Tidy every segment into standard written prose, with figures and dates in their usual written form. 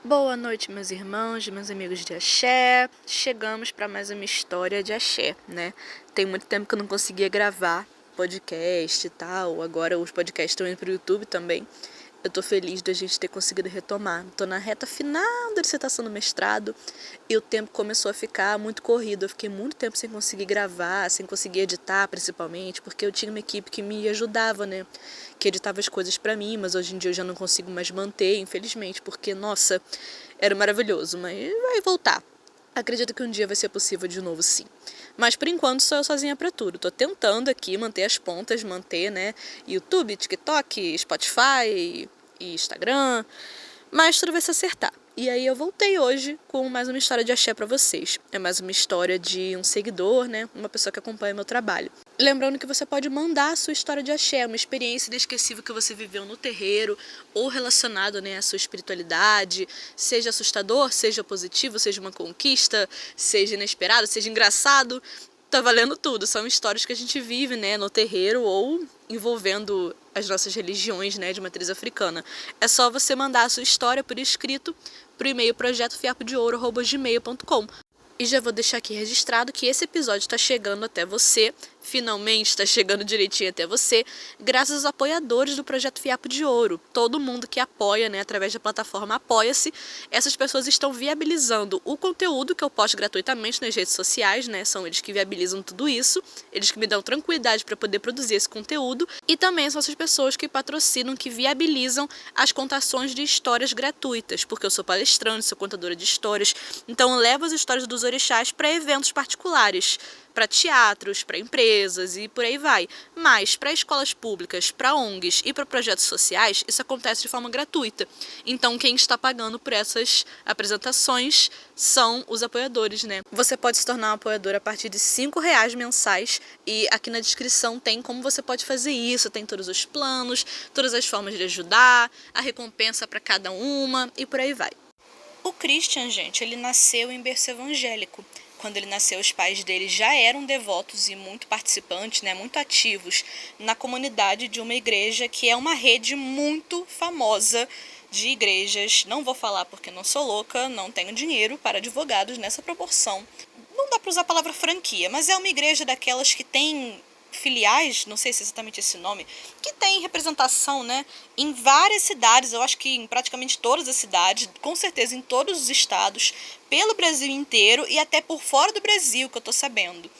Boa noite, meus irmãos, meus amigos de axé. Chegamos para mais uma história de axé, né? Tem muito tempo que eu não conseguia gravar podcast e tal. Agora os podcasts estão indo pro YouTube também. Eu tô feliz da gente ter conseguido retomar. Tô na reta final da dissertação do mestrado e o tempo começou a ficar muito corrido. Eu fiquei muito tempo sem conseguir gravar, sem conseguir editar, principalmente, porque eu tinha uma equipe que me ajudava, né? Que editava as coisas pra mim, mas hoje em dia eu já não consigo mais manter, infelizmente, porque, nossa, era maravilhoso, mas vai voltar. Acredito que um dia vai ser possível de novo, sim. Mas por enquanto sou eu sozinha pra tudo. Tô tentando aqui manter as pontas, manter, né, YouTube, TikTok, Spotify e Instagram, mas tudo vai se acertar. E aí eu voltei hoje com mais uma história de axé pra vocês. É mais uma história de um seguidor, né, uma pessoa que acompanha meu trabalho. Lembrando que você pode mandar a sua história de axé, uma experiência inesquecível que você viveu no terreiro ou relacionado, né, à sua espiritualidade, seja assustador, seja positivo, seja uma conquista, seja inesperado, seja engraçado, tá valendo tudo. São histórias que a gente vive, né, no terreiro ou envolvendo as nossas religiões, né, de matriz africana. É só você mandar a sua história por escrito pro e-mail projetofiapodeouro@gmail.com. E já vou deixar aqui registrado que esse episódio está chegando até você, finalmente está chegando direitinho até você, graças aos apoiadores do Projeto Fiapo de Ouro. Todo mundo que apoia, né, através da plataforma Apoia-se, essas pessoas estão viabilizando o conteúdo que eu posto gratuitamente nas redes sociais, né, são eles que viabilizam tudo isso, eles que me dão tranquilidade para poder produzir esse conteúdo, e também são essas pessoas que patrocinam, que viabilizam as contações de histórias gratuitas, porque eu sou palestrante, sou contadora de histórias, então eu levo as histórias dos orixás para eventos particulares, para teatros, para empresas e por aí vai. Mas para escolas públicas, para ONGs e para projetos sociais, isso acontece de forma gratuita. Então quem está pagando por essas apresentações são os apoiadores, né? Você pode se tornar um apoiador a partir de R$ 5 mensais e aqui na descrição tem como você pode fazer isso, tem todos os planos, todas as formas de ajudar, a recompensa para cada uma e por aí vai. O Christian, gente, ele nasceu em berço evangélico. Quando ele nasceu, os pais dele já eram devotos e muito participantes, né, muito ativos na comunidade de uma igreja que é uma rede muito famosa de igrejas. Não vou falar porque não sou louca, não tenho dinheiro para advogados nessa proporção. Não dá para usar a palavra franquia, mas é uma igreja daquelas que tem filiais, não sei se é exatamente esse nome, que tem representação, né, em várias cidades, eu acho que em praticamente todas as cidades, com certeza em todos os estados, pelo Brasil inteiro e até por fora do Brasil, que eu tô sabendo.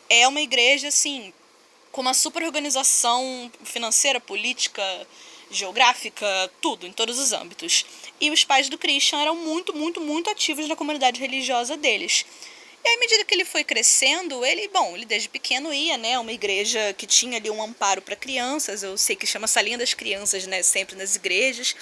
É uma igreja, assim, com uma super organização financeira, política, geográfica, tudo, em todos os âmbitos. E os pais do Christian eram muito, muito, muito ativos na comunidade religiosa deles. E aí, à medida que ele foi crescendo, ele desde pequeno ia, né, a uma igreja que tinha ali um amparo para crianças, eu sei que chama Salinha das Crianças, né, sempre nas igrejas,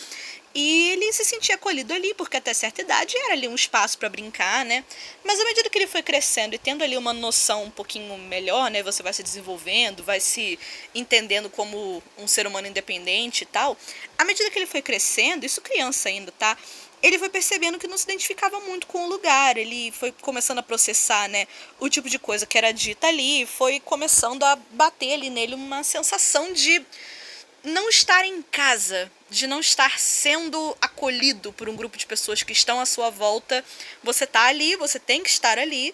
e ele se sentia acolhido ali, porque até certa idade era ali um espaço para brincar, né, mas à medida que ele foi crescendo e tendo ali uma noção um pouquinho melhor, né, você vai se desenvolvendo, vai se entendendo como um ser humano independente e tal, à medida que ele foi crescendo, isso criança ainda, tá, ele foi percebendo que não se identificava muito com o lugar, ele foi começando a processar, né, o tipo de coisa que era dita ali, foi começando a bater ali nele uma sensação de não estar em casa, de não estar sendo acolhido por um grupo de pessoas que estão à sua volta. Você tá ali, você tem que estar ali,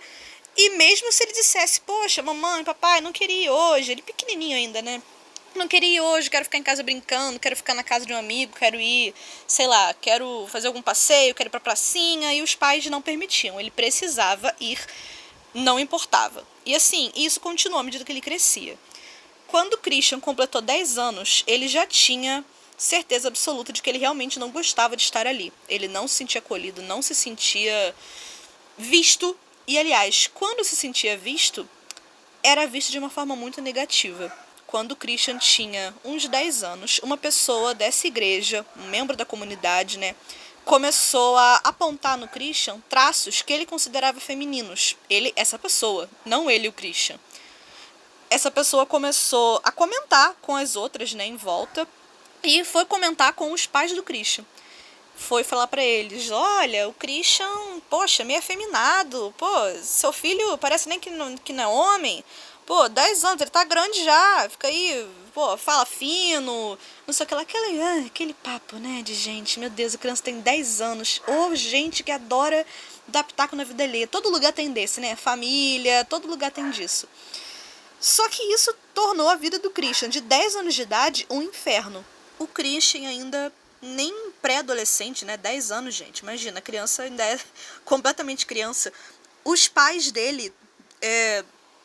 e mesmo se ele dissesse, poxa, mamãe, papai, não queria ir hoje, ele pequenininho ainda, né, não queria ir hoje, quero ficar em casa brincando, quero ficar na casa de um amigo, quero ir, sei lá, quero fazer algum passeio, quero ir pra pracinha, e os pais não permitiam, ele precisava ir, não importava. E assim, isso continuou à medida que ele crescia. Quando Christian completou 10 anos, ele já tinha certeza absoluta de que ele realmente não gostava de estar ali. Ele não se sentia acolhido, não se sentia visto, e aliás, quando se sentia visto, era visto de uma forma muito negativa. Quando o Christian tinha uns 10 anos, uma pessoa dessa igreja, um membro da comunidade, né, começou a apontar no Christian traços que ele considerava femininos. Essa pessoa, não ele, o Christian. Essa pessoa começou a comentar com as outras, né, em volta, e foi comentar com os pais do Christian. Foi falar pra eles, olha, o Christian, poxa, meio afeminado, pô, seu filho parece nem que não é homem, pô, 10 anos, ele tá grande já, fica aí pô, fala fino, não sei o que lá, aquele papo, né, de gente, meu Deus, a criança tem 10 anos, ou gente que adora dar pitaco na vida alheia, todo lugar tem desse, né, família, todo lugar tem disso. Só que isso tornou a vida do Christian, de 10 anos de idade, um inferno. O Christian ainda nem pré-adolescente, né, 10 anos, gente, imagina, a criança ainda é completamente criança. Os pais dele,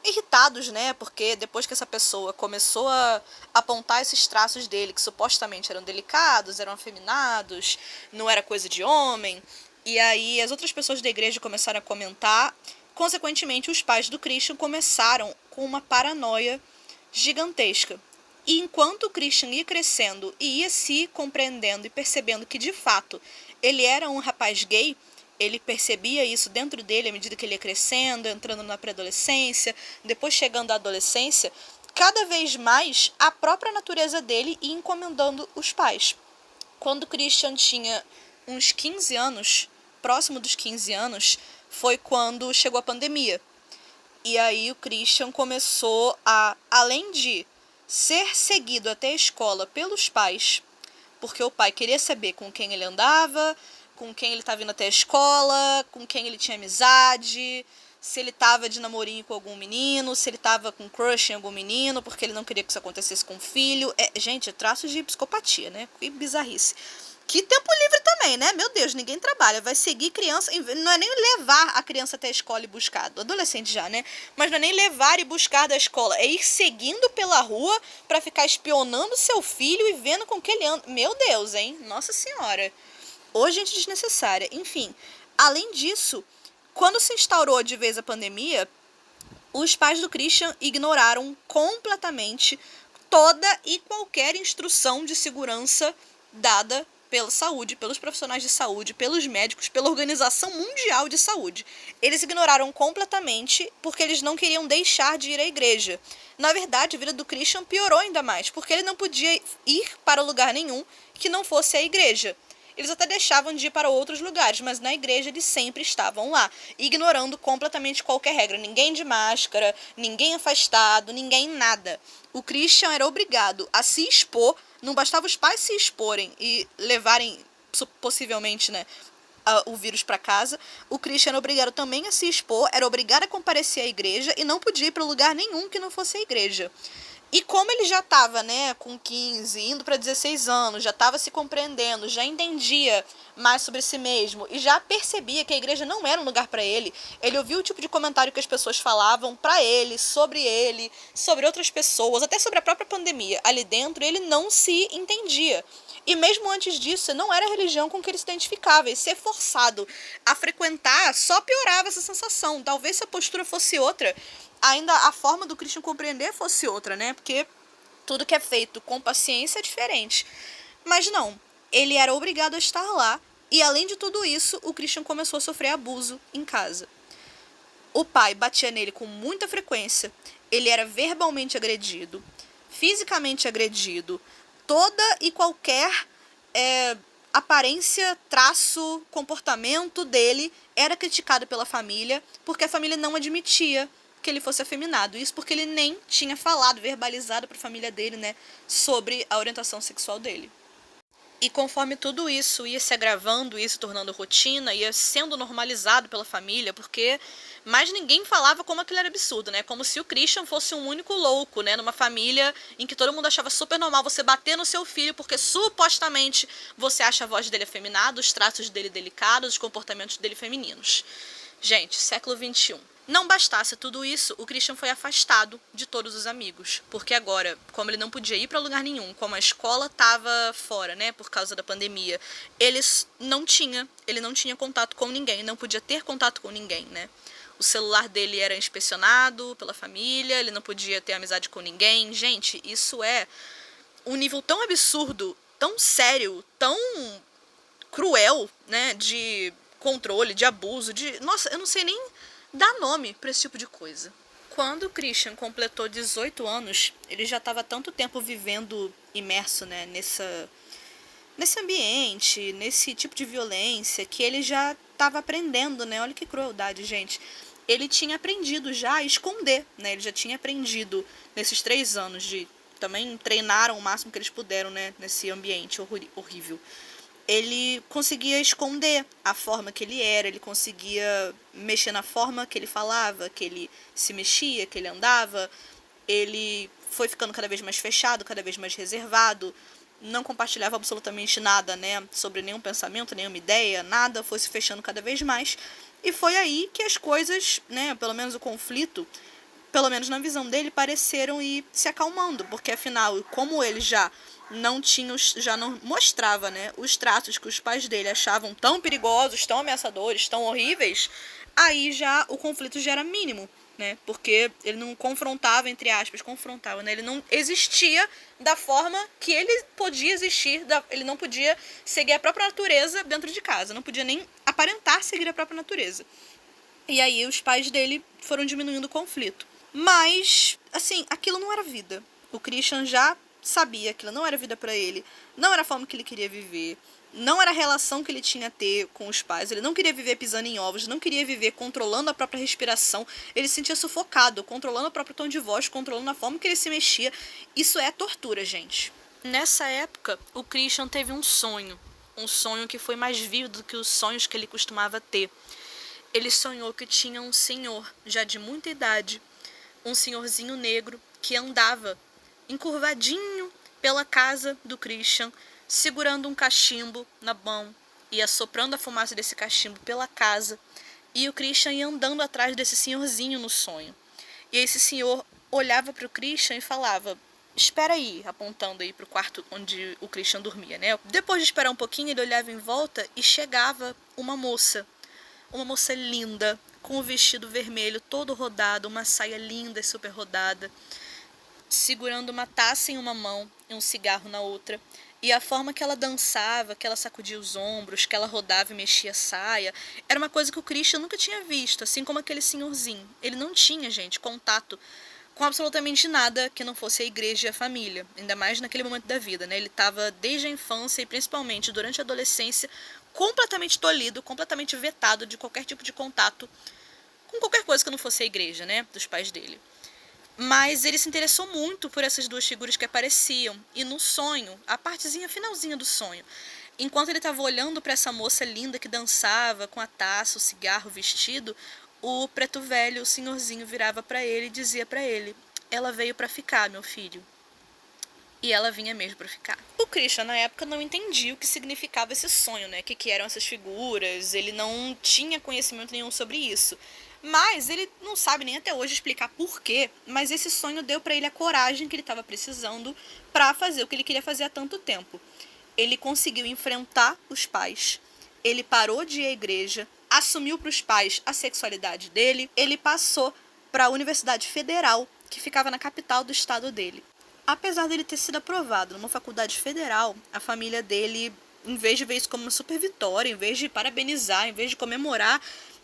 irritados, né, porque depois que essa pessoa começou a apontar esses traços dele, que supostamente eram delicados, eram afeminados, não era coisa de homem, e aí as outras pessoas da igreja começaram a comentar, consequentemente os pais do Christian começaram com uma paranoia gigantesca. E enquanto o Christian ia crescendo e ia se compreendendo e percebendo que de fato ele era um rapaz gay, ele percebia isso dentro dele à medida que ele ia crescendo, entrando na pré-adolescência, depois chegando à adolescência, cada vez mais a própria natureza dele ia encomendando os pais. Quando Christian tinha uns 15 anos, próximo dos 15 anos, foi quando chegou a pandemia. E aí o Christian começou a, além de ser seguido até a escola pelos pais, porque o pai queria saber com quem ele andava, com quem ele estava indo até a escola, com quem ele tinha amizade, se ele estava de namorinho com algum menino, se ele estava com crush em algum menino, porque ele não queria que isso acontecesse com o filho. Gente, é traço de psicopatia, né? Que bizarrice. Que tempo livre também, né? Meu Deus, ninguém trabalha. Vai seguir criança, não é nem levar a criança até a escola e buscar, adolescente já, né? Mas não é nem levar e buscar da escola, é ir seguindo pela rua pra ficar espionando seu filho e vendo com que ele anda. Meu Deus, hein? Nossa Senhora. Ou gente desnecessária. Enfim, além disso, quando se instaurou de vez a pandemia, os pais do Christian ignoraram completamente toda e qualquer instrução de segurança dada pela saúde, pelos profissionais de saúde, pelos médicos, pela Organização Mundial de Saúde. Eles ignoraram completamente porque eles não queriam deixar de ir à igreja. Na verdade, a vida do Christian piorou ainda mais, porque ele não podia ir para lugar nenhum que não fosse a igreja. Eles até deixavam de ir para outros lugares, mas na igreja eles sempre estavam lá, ignorando completamente qualquer regra. Ninguém de máscara, ninguém afastado, ninguém nada. O Christian era obrigado a se expor, não bastava os pais se exporem e levarem, possivelmente, né, o vírus para casa. O Christian era obrigado também a se expor, era obrigado a comparecer à igreja e não podia ir para lugar nenhum que não fosse a igreja. E como ele já estava, né, com 15, indo para 16 anos, já estava se compreendendo, já entendia mais sobre si mesmo e já percebia que a igreja não era um lugar para ele, ele ouvia o tipo de comentário que as pessoas falavam para ele, sobre outras pessoas, até sobre a própria pandemia. Ali dentro ele não se entendia. E mesmo antes disso, não era a religião com que ele se identificava. E ser forçado a frequentar só piorava essa sensação. Talvez se a postura fosse outra, ainda a forma do Christian compreender fosse outra, né? Porque tudo que é feito com paciência é diferente. Mas não, ele era obrigado a estar lá. E além de tudo isso, o Christian começou a sofrer abuso em casa. O pai batia nele com muita frequência. Ele era verbalmente agredido, fisicamente agredido. Toda e qualquer aparência, traço, comportamento dele era criticado pela família, porque a família não admitia que ele fosse afeminado. Isso porque ele nem tinha falado, verbalizado para a família dele, né, sobre a orientação sexual dele. E conforme tudo isso ia se agravando, ia se tornando rotina, ia sendo normalizado pela família, porque mais ninguém falava como aquilo era absurdo, né? Como se o Christian fosse um único louco, né? Numa família em que todo mundo achava super normal você bater no seu filho, porque supostamente você acha a voz dele afeminada, os traços dele delicados, os comportamentos dele femininos. Gente, século XXI. Não bastasse tudo isso, o Christian foi afastado de todos os amigos. Porque agora, como ele não podia ir para lugar nenhum, como a escola estava fora, né, por causa da pandemia, ele não tinha contato com ninguém, não podia ter contato com ninguém, né. O celular dele era inspecionado pela família, ele não podia ter amizade com ninguém. Gente, isso é um nível tão absurdo, tão sério, tão cruel, né, de controle, de abuso, de... Nossa, eu não sei nem dar nome para esse tipo de coisa. Quando o Christian completou 18 anos, ele já estava há tanto tempo vivendo imerso, né, nesse ambiente, nesse tipo de violência, que ele já estava aprendendo, né? Olha que crueldade, gente. Ele tinha aprendido já a esconder, né? Ele já tinha aprendido nesses 3 anos de também treinaram o máximo que eles puderam, né, nesse ambiente horrível. Ele conseguia esconder a forma que ele era, ele conseguia mexer na forma que ele falava, que ele se mexia, que ele andava. Ele foi ficando cada vez mais fechado, cada vez mais reservado, não compartilhava absolutamente nada, né, sobre nenhum pensamento, nenhuma ideia, nada, foi se fechando cada vez mais. E foi aí que as coisas, né, pelo menos o conflito, pelo menos na visão dele, pareceram ir se acalmando, porque afinal, como ele já não mostrava, né, os traços que os pais dele achavam tão perigosos, tão ameaçadores, tão horríveis, aí já o conflito já era mínimo, né, porque ele não confrontava, entre aspas, né, ele não existia da forma que ele podia existir, ele não podia seguir a própria natureza dentro de casa, não podia nem aparentar seguir a própria natureza. E aí os pais dele foram diminuindo o conflito. Mas, assim, aquilo não era vida. O Christian já sabia que aquilo não era vida pra ele, não era a forma que ele queria viver, não era a relação que ele tinha a ter com os pais, ele não queria viver pisando em ovos, não queria viver controlando a própria respiração, ele se sentia sufocado, controlando o próprio tom de voz, controlando a forma que ele se mexia. Isso é tortura, gente. Nessa época, o Christian teve um sonho que foi mais vívido do que os sonhos que ele costumava ter. Ele sonhou que tinha um senhor, já de muita idade, um senhorzinho negro, que andava encurvadinho pela casa do Christian, segurando um cachimbo na mão e assoprando a fumaça desse cachimbo pela casa, e o Christian ia andando atrás desse senhorzinho no sonho. E esse senhor olhava para o Christian e falava: espera aí, apontando aí para o quarto onde o Christian dormia, né? Depois de esperar um pouquinho, ele olhava em volta e chegava uma moça linda, com o vestido vermelho todo rodado, uma saia linda e super rodada, segurando uma taça em uma mão e um cigarro na outra. E a forma que ela dançava, que ela sacudia os ombros, que ela rodava e mexia a saia, era uma coisa que o Christian nunca tinha visto, assim como aquele senhorzinho. Ele não tinha, gente, contato com absolutamente nada que não fosse a igreja e a família, ainda mais naquele momento da vida, né? Ele estava desde a infância e principalmente durante a adolescência completamente tolhido, completamente vetado de qualquer tipo de contato com qualquer coisa que não fosse a igreja, né, dos pais dele. Mas ele se interessou muito por essas duas figuras que apareciam, e no sonho, a partezinha finalzinha do sonho, enquanto ele estava olhando para essa moça linda que dançava com a taça, o cigarro, o vestido, o preto velho, o senhorzinho, virava para ele e dizia para ele: ela veio para ficar, meu filho. E ela vinha mesmo para ficar. O Christian, na época, não entendia o que significava esse sonho, né? O que eram essas figuras, ele não tinha conhecimento nenhum sobre isso. Mas ele não sabe nem até hoje explicar por quê, mas esse sonho deu para ele a coragem que ele estava precisando para fazer o que ele queria fazer há tanto tempo. Ele conseguiu enfrentar os pais, ele parou de ir à igreja, assumiu para os pais a sexualidade dele, ele passou para a Universidade Federal, que ficava na capital do estado dele. Apesar dele ter sido aprovado numa faculdade federal, a família dele, em vez de ver isso como uma super vitória, em vez de parabenizar, em vez de comemorar,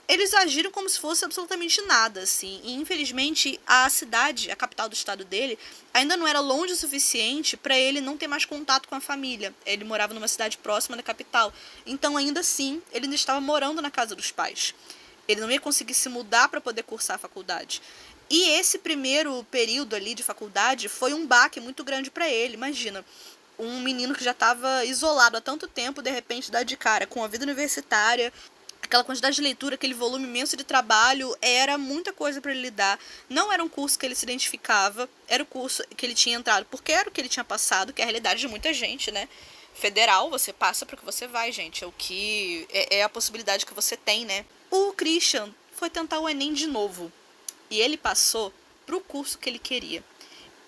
eles agiram como se fosse absolutamente nada, assim. E, infelizmente, a cidade, a capital do estado dele, ainda não era longe o suficiente para ele não ter mais contato com a família. Ele morava numa cidade próxima da capital. Então, ainda assim, ele ainda estava morando na casa dos pais. Ele não ia conseguir se mudar para poder cursar a faculdade. E esse primeiro período ali de faculdade foi um baque muito grande para ele. Imagina, um menino que já estava isolado há tanto tempo, de repente dá de cara com a vida universitária, aquela quantidade de leitura, aquele volume imenso de trabalho, era muita coisa para ele lidar. Não era um curso que ele se identificava, era o curso que ele tinha entrado porque era o que ele tinha passado, que é a realidade de muita gente, né? Federal, você passa para o que você vai, gente. É o que é a possibilidade que você tem, né? O Christian foi tentar o Enem de novo. E ele passou para o curso que ele queria.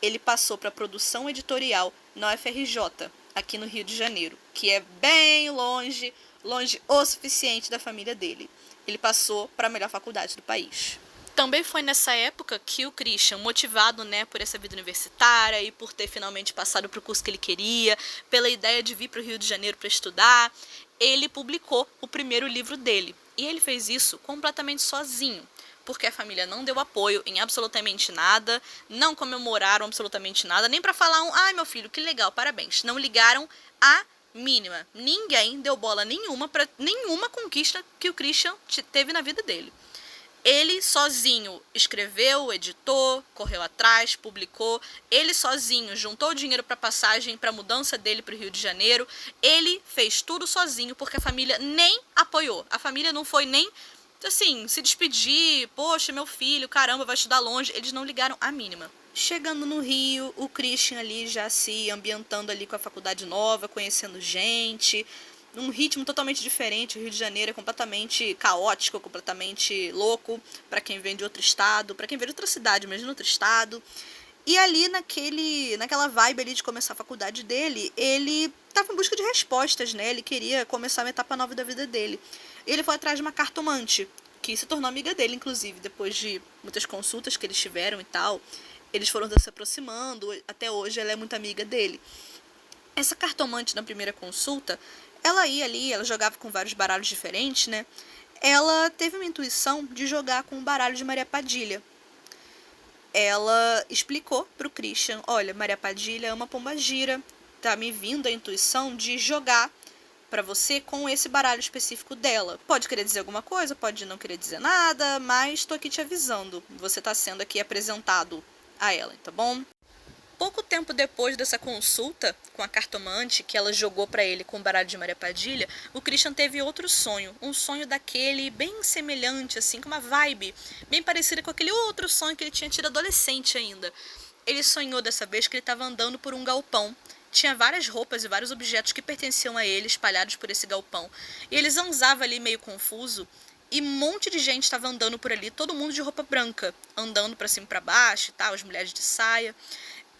Ele passou para a produção editorial na UFRJ, aqui no Rio de Janeiro, que é bem longe o suficiente da família dele. Ele passou para a melhor faculdade do país. Também foi nessa época que o Christian, motivado, né, por essa vida universitária e por ter finalmente passado para o curso que ele queria, pela ideia de vir para o Rio de Janeiro para estudar, ele publicou o primeiro livro dele. E ele fez isso completamente sozinho, porque a família não deu apoio em absolutamente nada, não comemoraram absolutamente nada, nem para falar ai meu filho, que legal, parabéns. Não ligaram a mínima. Ninguém deu bola nenhuma para nenhuma conquista que o Christian teve na vida dele. Ele sozinho escreveu, editou, correu atrás, publicou. Ele sozinho juntou dinheiro para passagem, para mudança dele para o Rio de Janeiro. Ele fez tudo sozinho porque a família nem apoiou. A família não foi nem, assim, se despedir. Poxa, meu filho, caramba, vai estudar longe. Eles não ligaram a mínima. Chegando no Rio, o Christian ali já se ambientando ali com a faculdade nova, conhecendo gente, num ritmo totalmente diferente. O Rio de Janeiro é completamente caótico, completamente louco para quem vem de outro estado, para quem vem de outra cidade, mas de outro estado. E ali naquela vibe ali de começar a faculdade dele, ele estava em busca de respostas, né? Ele queria começar uma etapa nova da vida dele. Ele foi atrás de uma cartomante, que se tornou amiga dele, inclusive, depois de muitas consultas que eles tiveram e tal. Eles foram se aproximando, até hoje ela é muito amiga dele. Essa cartomante, na primeira consulta, ela ia ali, ela jogava com vários baralhos diferentes, né? Ela teve uma intuição de jogar com o baralho de Maria Padilha. Ela explicou pro Christian, olha, Maria Padilha é uma pombagira, tá me vindo a intuição de jogar pra você com esse baralho específico dela. Pode querer dizer alguma coisa, pode não querer dizer nada, mas tô aqui te avisando. Você tá sendo aqui apresentado a ela, tá bom? Pouco tempo depois dessa consulta com a cartomante, que ela jogou para ele com o baralho de Maria Padilha, o Christian teve outro sonho. Um sonho daquele bem semelhante, assim, com uma vibe bem parecida com aquele outro sonho que ele tinha tido adolescente ainda. Ele sonhou dessa vez que ele estava andando por um galpão. Tinha várias roupas e vários objetos que pertenciam a ele, espalhados por esse galpão. E ele zanzava ali meio confuso, e um monte de gente estava andando por ali, todo mundo de roupa branca, andando para cima e para baixo e tal, as mulheres de saia.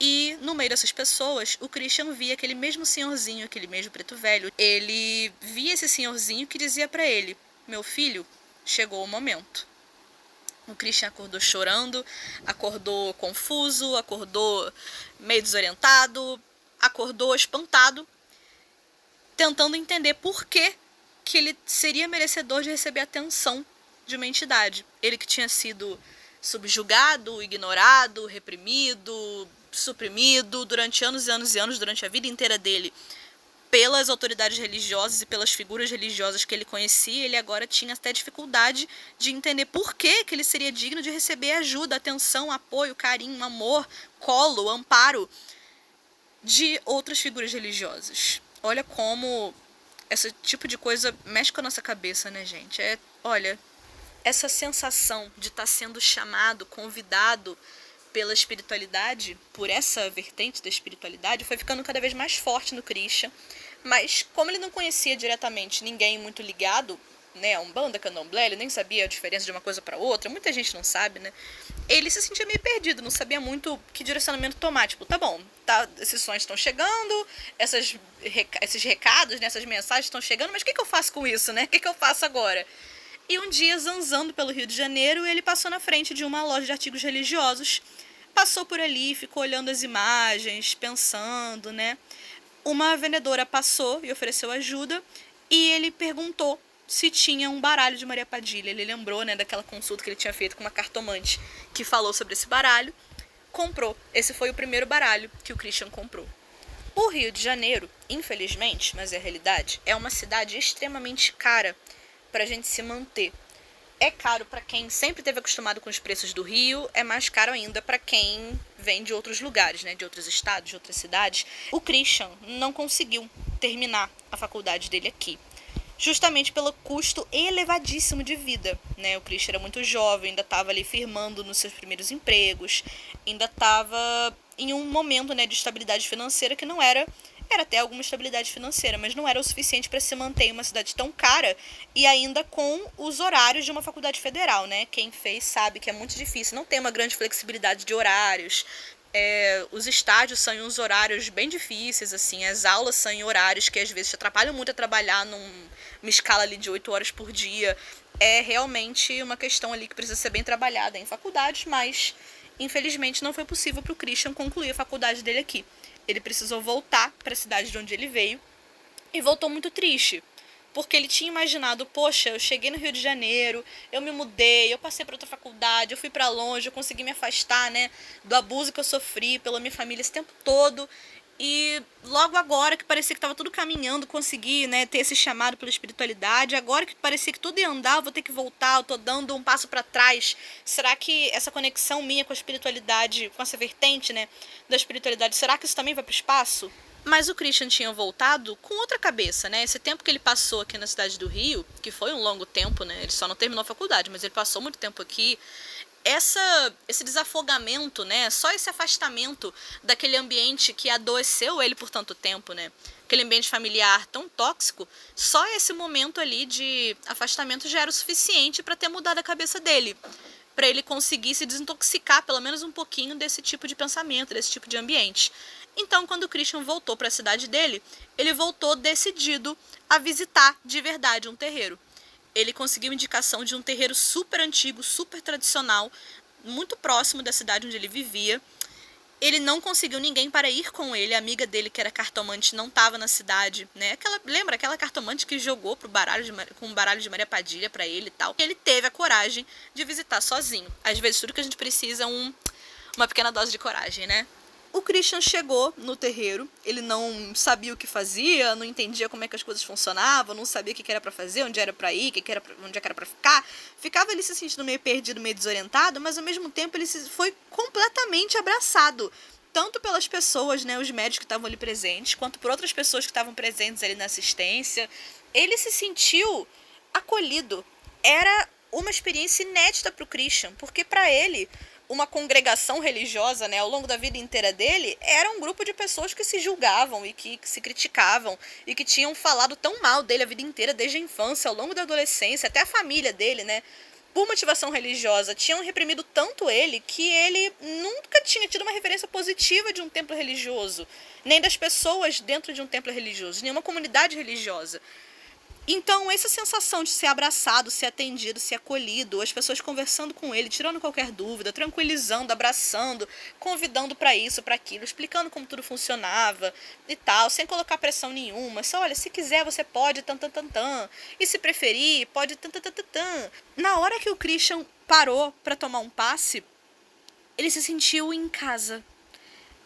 E no meio dessas pessoas, o Christian via aquele mesmo senhorzinho, aquele mesmo preto velho. Ele via esse senhorzinho que dizia para ele, meu filho, chegou o momento. O Christian acordou chorando, acordou confuso, acordou meio desorientado, acordou espantado, tentando entender por que ele seria merecedor de receber a atenção de uma entidade. Ele que tinha sido subjugado, ignorado, reprimido, suprimido durante anos e anos e anos, durante a vida inteira dele, pelas autoridades religiosas e pelas figuras religiosas que ele conhecia. Ele agora tinha até dificuldade de entender por que ele seria digno de receber ajuda, atenção, apoio, carinho, amor, colo, amparo de outras figuras religiosas. Olha como esse tipo de coisa mexe com a nossa cabeça, né, gente? Olha, essa sensação de estar sendo chamado, convidado pela espiritualidade, por essa vertente da espiritualidade, foi ficando cada vez mais forte no Christian. Mas como ele não conhecia diretamente ninguém muito ligado, né, a Umbanda, Candomblé, ele nem sabia a diferença de uma coisa para outra, muita gente não sabe, né? Ele se sentia meio perdido, não sabia muito que direcionamento tomar. Tipo, tá bom, tá, esses sonhos estão chegando, esses recados, né, essas mensagens estão chegando, mas o que eu faço com isso, né? O que eu faço agora? E um dia, zanzando pelo Rio de Janeiro, ele passou na frente de uma loja de artigos religiosos, passou por ali, ficou olhando as imagens, pensando, né? Uma vendedora passou e ofereceu ajuda, e ele perguntou se tinha um baralho de Maria Padilha. Ele lembrou, né, daquela consulta que ele tinha feito com uma cartomante que falou sobre esse baralho. Comprou. Esse foi o primeiro baralho que o Christian comprou. O Rio de Janeiro, infelizmente, mas é a realidade, é uma cidade extremamente cara para a gente se manter. É caro para quem sempre esteve acostumado com os preços do Rio, é mais caro ainda para quem vem de outros lugares, né, de outros estados, de outras cidades. O Christian não conseguiu terminar a faculdade dele aqui, justamente pelo custo elevadíssimo de vida, né? O Christian era muito jovem, ainda estava ali firmando nos seus primeiros empregos, ainda estava em um momento, né, de estabilidade financeira que não era até alguma estabilidade financeira, mas não era o suficiente para se manter em uma cidade tão cara e ainda com os horários de uma faculdade federal, né? Quem fez sabe que é muito difícil, não tem uma grande flexibilidade de horários. Os estágios são em uns horários bem difíceis, assim, as aulas são em horários que às vezes te atrapalham muito a trabalhar numa escala ali de 8 horas por dia. É realmente uma questão ali que precisa ser bem trabalhada em faculdades, mas infelizmente não foi possível para o Christian concluir a faculdade dele aqui. Ele precisou voltar para a cidade de onde ele veio e voltou muito triste, porque ele tinha imaginado, poxa, eu cheguei no Rio de Janeiro, eu me mudei, eu passei para outra faculdade, eu fui para longe, eu consegui me afastar, né, do abuso que eu sofri pela minha família esse tempo todo, E logo agora que parecia que estava tudo caminhando, consegui, né, ter esse chamado pela espiritualidade, agora que parecia que tudo ia andar, eu vou ter que voltar, eu tô dando um passo para trás. Será que essa conexão minha com a espiritualidade, com essa vertente, né, da espiritualidade, será que isso também vai pro espaço? Mas o Christian tinha voltado com outra cabeça, né? Esse tempo que ele passou aqui na cidade do Rio, que foi um longo tempo, né? Ele só não terminou a faculdade, mas ele passou muito tempo aqui. Esse desafogamento, né? Só esse afastamento daquele ambiente que adoeceu ele por tanto tempo, né? Aquele ambiente familiar tão tóxico, só esse momento ali de afastamento já era o suficiente para ter mudado a cabeça dele, para ele conseguir se desintoxicar pelo menos um pouquinho desse tipo de pensamento, desse tipo de ambiente. Então, quando o Christian voltou para a cidade dele, ele voltou decidido a visitar de verdade um terreiro. Ele conseguiu indicação de um terreiro super antigo, super tradicional, muito próximo da cidade onde ele vivia. Ele não conseguiu ninguém para ir com ele. A amiga dele, que era cartomante, não estava na cidade, né? Lembra aquela cartomante que jogou com o baralho de Maria Padilha para ele e tal? Ele teve a coragem de visitar sozinho. Às vezes tudo que a gente precisa é uma pequena dose de coragem, né? O Christian chegou no terreiro, ele não sabia o que fazia, não entendia como é que as coisas funcionavam, não sabia o que era para fazer, onde era para ir, onde era para ficar. Ficava ali se sentindo meio perdido, meio desorientado, mas ao mesmo tempo ele foi completamente abraçado. Tanto pelas pessoas, né, os médicos que estavam ali presentes, quanto por outras pessoas que estavam presentes ali na assistência. Ele se sentiu acolhido. Era uma experiência inédita para o Christian, porque para ele uma congregação religiosa, né, ao longo da vida inteira dele, era um grupo de pessoas que se julgavam e que se criticavam e que tinham falado tão mal dele a vida inteira, desde a infância, ao longo da adolescência, até a família dele, né, por motivação religiosa, tinham reprimido tanto ele que ele nunca tinha tido uma referência positiva de um templo religioso, nem das pessoas dentro de um templo religioso, nenhuma comunidade religiosa. Então, essa sensação de ser abraçado, ser atendido, ser acolhido, as pessoas conversando com ele, tirando qualquer dúvida, tranquilizando, abraçando, convidando para isso, para aquilo, explicando como tudo funcionava e tal, sem colocar pressão nenhuma. Só, olha, se quiser você pode, e se preferir, pode, Na hora que o Christian parou para tomar um passe, ele se sentiu em casa.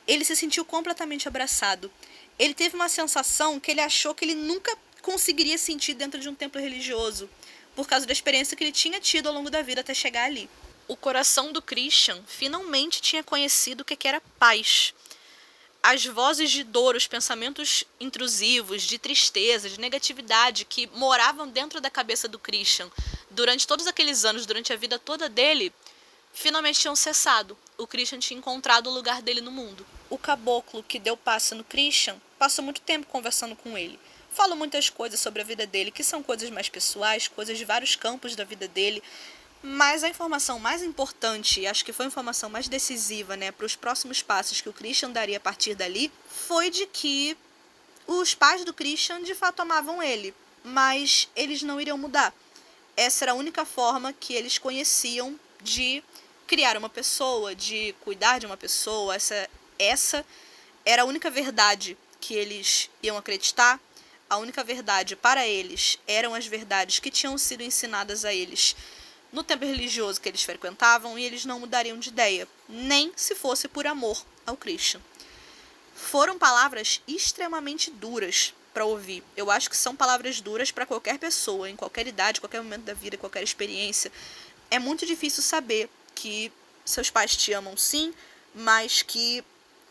Ele se sentiu completamente abraçado. Ele teve uma sensação que ele achou que ele nunca conseguiria sentir dentro de um templo religioso, por causa da experiência que ele tinha tido ao longo da vida até chegar ali. O coração do Christian finalmente tinha conhecido o que era paz. As vozes de dor, os pensamentos intrusivos, de tristeza, de negatividade que moravam dentro da cabeça do Christian durante todos aqueles anos, durante a vida toda dele, finalmente tinham cessado. O Christian tinha encontrado o lugar dele no mundo. O caboclo que deu passe no Christian passou muito tempo conversando com ele. Falou muitas coisas sobre a vida dele, que são coisas mais pessoais, coisas de vários campos da vida dele. Mas a informação mais importante, acho que foi a informação mais decisiva, né, para os próximos passos que o Christian daria a partir dali, foi de que os pais do Christian de fato amavam ele, mas eles não iriam mudar. Essa era a única forma que eles conheciam de criar uma pessoa, de cuidar de uma pessoa. Essa era a única verdade que eles iam acreditar. A única verdade para eles eram as verdades que tinham sido ensinadas a eles no templo religioso que eles frequentavam, e eles não mudariam de ideia, nem se fosse por amor ao Christian. Foram palavras extremamente duras para ouvir. Eu acho que são palavras duras para qualquer pessoa, em qualquer idade, qualquer momento da vida, qualquer experiência. É muito difícil saber que seus pais te amam sim, mas que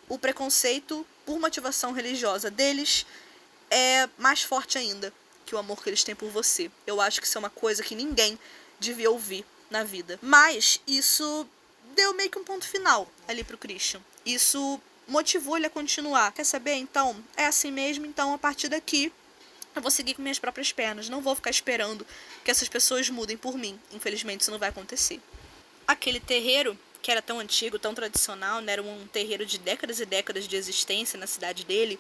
o preconceito por motivação religiosa deles é mais forte ainda que o amor que eles têm por você. Eu acho que isso é uma coisa que ninguém devia ouvir na vida. Mas isso deu meio que um ponto final ali pro Christian. Isso motivou ele a continuar. Quer saber? Então, é assim mesmo. Então, a partir daqui, eu vou seguir com minhas próprias pernas. Não vou ficar esperando que essas pessoas mudem por mim. Infelizmente, isso não vai acontecer. Aquele terreiro, que era tão antigo, tão tradicional, né? Era um terreiro de décadas e décadas de existência na cidade dele.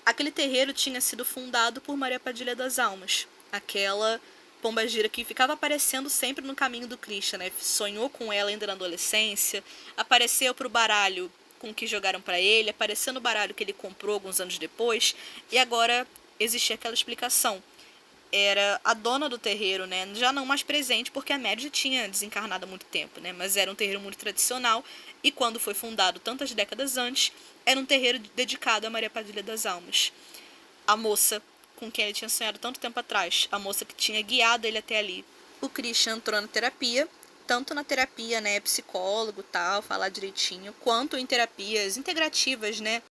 Aquele terreiro tinha sido fundado por Maria Padilha das Almas, aquela pombagira que ficava aparecendo sempre no caminho do Christian, né? Sonhou com ela ainda na adolescência, apareceu pro baralho com que jogaram para ele, apareceu no baralho que ele comprou alguns anos depois, e agora existia aquela explicação. era a dona do terreiro, né? Já não mais presente, porque a média tinha desencarnado há muito tempo, né? Mas era um terreiro muito tradicional, e quando foi fundado tantas décadas antes, era um terreiro dedicado a Maria Padilha das Almas. A moça com quem ele tinha sonhado tanto tempo atrás, a moça que tinha guiado ele até ali. O Christian entrou na terapia, tanto na terapia, né, psicólogo, tal, falar direitinho, quanto em terapias integrativas, né?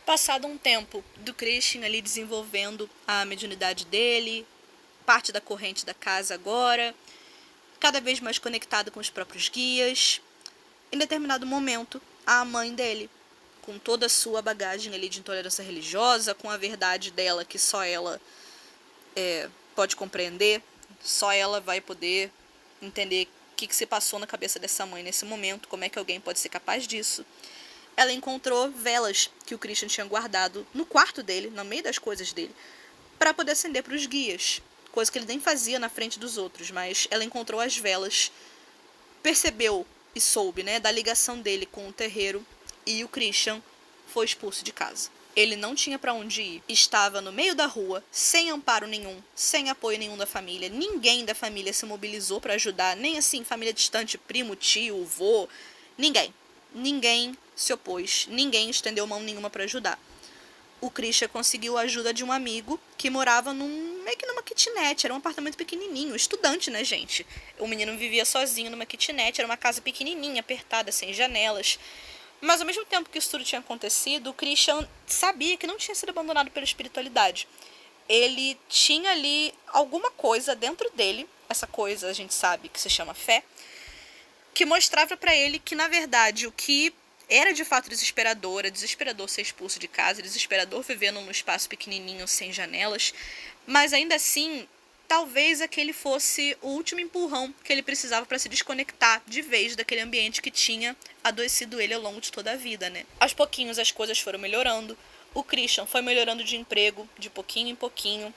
Passado um tempo do Christian ali desenvolvendo a mediunidade dele, parte da corrente da casa agora, cada vez mais conectado com os próprios guias. Em determinado momento, a mãe dele, com toda a sua bagagem ali de intolerância religiosa, com a verdade dela que só ela pode compreender, só ela vai poder entender o que se passou na cabeça dessa mãe nesse momento, como é que alguém pode ser capaz disso. Ela encontrou velas que o Christian tinha guardado no quarto dele, no meio das coisas dele, para poder acender para os guias, coisa que ele nem fazia na frente dos outros, mas ela encontrou as velas, percebeu e soube, né, da ligação dele com o terreiro, e o Christian foi expulso de casa. Ele não tinha para onde ir, estava no meio da rua, sem amparo nenhum, sem apoio nenhum da família, ninguém da família se mobilizou para ajudar, nem assim família distante, primo, tio, vô, ninguém se opôs, ninguém estendeu mão nenhuma para ajudar. O Christian conseguiu a ajuda de um amigo que morava meio que numa kitnet, era um apartamento pequenininho, estudante, né, gente? O menino vivia sozinho numa kitnet, era uma casa pequenininha, apertada, sem janelas. Mas ao mesmo tempo que isso tudo tinha acontecido, o Christian sabia que não tinha sido abandonado pela espiritualidade. Ele tinha ali alguma coisa dentro dele, essa coisa a gente sabe que se chama fé, que mostrava para ele que, na verdade, o que era de fato desesperador ser expulso de casa, desesperador viver num espaço pequenininho sem janelas, mas ainda assim, talvez aquele fosse o último empurrão que ele precisava para se desconectar de vez daquele ambiente que tinha adoecido ele ao longo de toda a vida, né? Aos pouquinhos as coisas foram melhorando, o Christian foi melhorando de emprego, de pouquinho em pouquinho,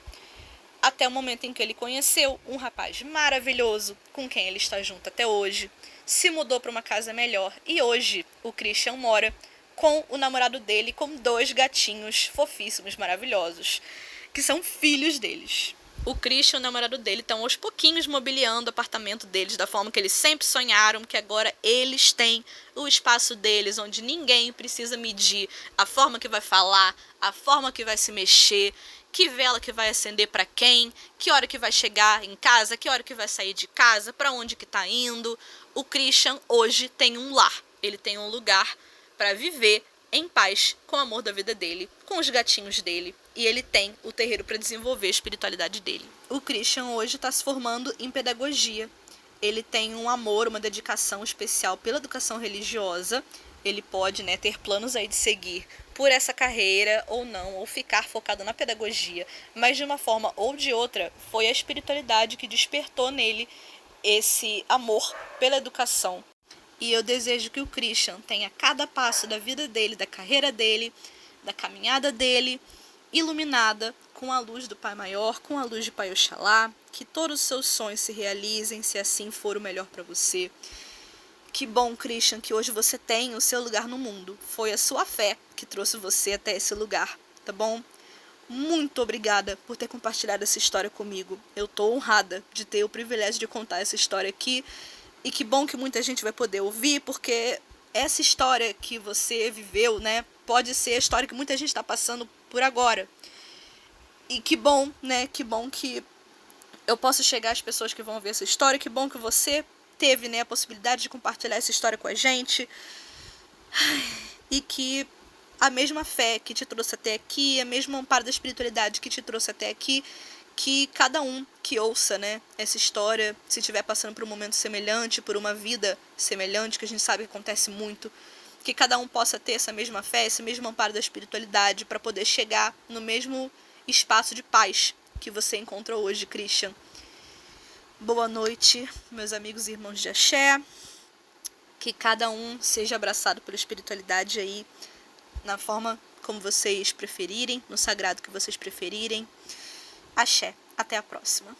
até o momento em que ele conheceu um rapaz maravilhoso, com quem ele está junto até hoje, se mudou para uma casa melhor, e hoje o Christian mora com o namorado dele, com 2 gatinhos fofíssimos, maravilhosos, que são filhos deles. O Christian e o namorado dele estão aos pouquinhos mobiliando o apartamento deles da forma que eles sempre sonharam, que agora eles têm o espaço deles, onde ninguém precisa medir a forma que vai falar, a forma que vai se mexer, que vela que vai acender para quem, que hora que vai chegar em casa, que hora que vai sair de casa, para onde que tá indo. O Christian hoje tem um lar, ele tem um lugar para viver em paz com o amor da vida dele, com os gatinhos dele, e ele tem o terreiro para desenvolver a espiritualidade dele. O Christian hoje está se formando em pedagogia. Ele tem um amor, uma dedicação especial pela educação religiosa. Ele pode, né, ter planos aí de seguir por essa carreira ou não, ou ficar focado na pedagogia, mas de uma forma ou de outra, foi a espiritualidade que despertou nele esse amor pela educação. E eu desejo que o Christian tenha cada passo da vida dele, da carreira dele, da caminhada dele, iluminada com a luz do Pai Maior, com a luz de Pai Oxalá, que todos os seus sonhos se realizem, se assim for o melhor para você. Que bom, Christian, que hoje você tem o seu lugar no mundo. Foi a sua fé que trouxe você até esse lugar, tá bom? Muito obrigada por ter compartilhado essa história comigo. Eu tô honrada de ter o privilégio de contar essa história aqui. E que bom que muita gente vai poder ouvir, porque essa história que você viveu, né, pode ser a história que muita gente está passando por agora. E que bom, né, que bom que eu posso chegar às pessoas que vão ouvir essa história, que bom que você teve, né, a possibilidade de compartilhar essa história com a gente. E que a mesma fé que te trouxe até aqui, a mesma amparo da espiritualidade que te trouxe até aqui, que cada um que ouça, né, essa história, se estiver passando por um momento semelhante, por uma vida semelhante, que a gente sabe que acontece muito, que cada um possa ter essa mesma fé, esse mesmo amparo da espiritualidade, para poder chegar no mesmo espaço de paz que você encontrou hoje, Christian. Boa noite, meus amigos e irmãos de Axé. Que cada um seja abraçado pela espiritualidade aí, na forma como vocês preferirem, no sagrado que vocês preferirem. Axé. Até a próxima.